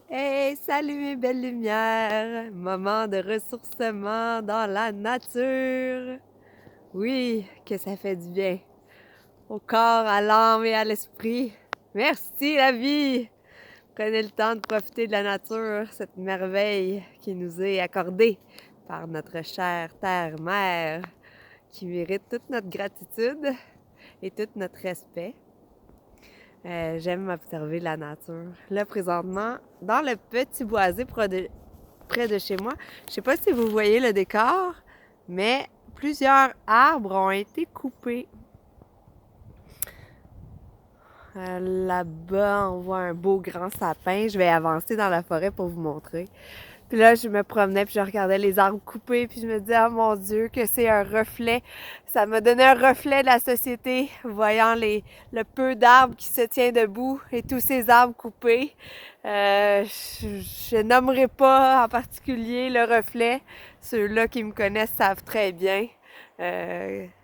Hey, salut mes belles lumières! Moment de ressourcement dans la nature! Oui, que ça fait du bien au corps, à l'âme et à l'esprit. Merci la vie! Prenez le temps de profiter de la nature, cette merveille qui nous est accordée par notre chère terre-mère, qui mérite toute notre gratitude et tout notre respect. J'aime observer la nature. Là, présentement, dans le petit boisé près de chez moi, je sais pas si vous voyez le décor, mais plusieurs arbres ont été coupés. Là-bas, on voit un beau grand sapin. Je vais avancer dans la forêt pour vous montrer. Puis là, je me promenais, puis je regardais les arbres coupés, puis je me disais, oh mon Dieu, que c'est un reflet. Ça m'a donné un reflet de la société, voyant le peu d'arbres qui se tient debout et tous ces arbres coupés. Je nommerai pas en particulier le reflet. Ceux-là qui me connaissent savent très bien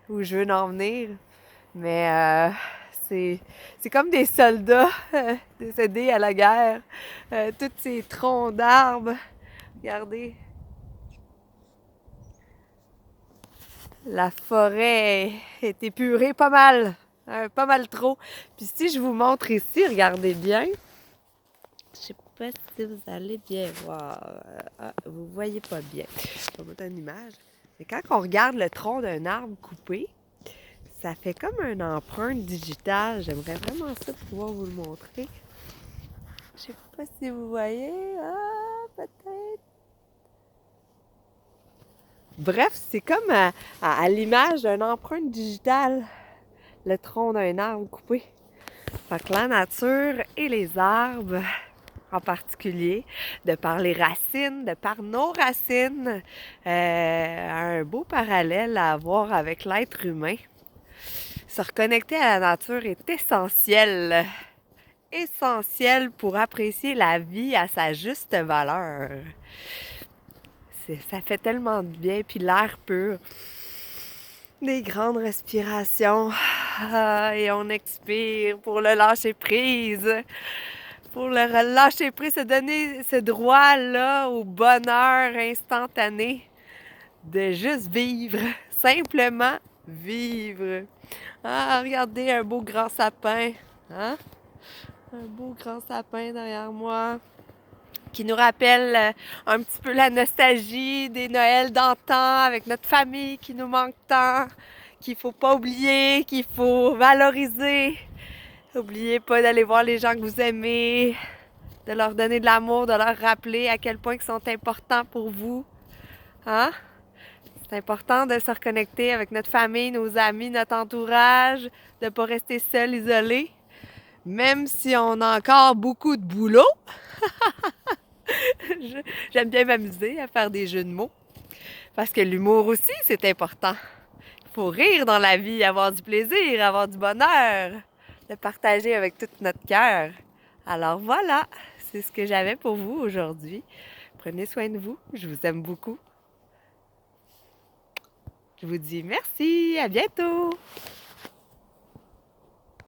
où je veux en venir. Mais c'est comme des soldats décédés à la guerre. Tous ces troncs d'arbres. Regardez, la forêt est épurée pas mal trop. Puis si je vous montre ici, regardez bien. Je sais pas si vous allez bien voir. Vous voyez pas bien. Je vais vous mettre une image. Mais quand on regarde le tronc d'un arbre coupé, ça fait comme une empreinte digitale. J'aimerais vraiment ça pouvoir vous le montrer. Je sais pas si vous voyez. Ah, peut-être. Bref, c'est comme à l'image d'une empreinte digitale, le tronc d'un arbre coupé. Fait que la nature et les arbres, en particulier, de par les racines, de par nos racines, un beau parallèle à avoir avec l'être humain. Se reconnecter à la nature est essentiel. Essentiel pour apprécier la vie à sa juste valeur. Ça fait tellement de bien, puis l'air pur. Des grandes respirations. Et on expire pour le lâcher prise. Pour le lâcher prise, se donner ce droit-là au bonheur instantané de juste vivre. Simplement vivre. Ah, regardez un beau grand sapin. Hein? Un beau grand sapin derrière moi qui nous rappelle un petit peu la nostalgie des Noëls d'antan avec notre famille qui nous manque tant, qu'il faut pas oublier, qu'il faut valoriser. N'oubliez pas d'aller voir les gens que vous aimez, de leur donner de l'amour, de leur rappeler à quel point ils sont importants pour vous. Hein? C'est important de se reconnecter avec notre famille, nos amis, notre entourage, de ne pas rester seul, isolé. Même si on a encore beaucoup de boulot, j'aime bien m'amuser à faire des jeux de mots. Parce que l'humour aussi, c'est important. Il faut rire dans la vie, avoir du plaisir, avoir du bonheur, le partager avec tout notre cœur. Alors voilà, c'est ce que j'avais pour vous aujourd'hui. Prenez soin de vous, je vous aime beaucoup. Je vous dis merci, à bientôt!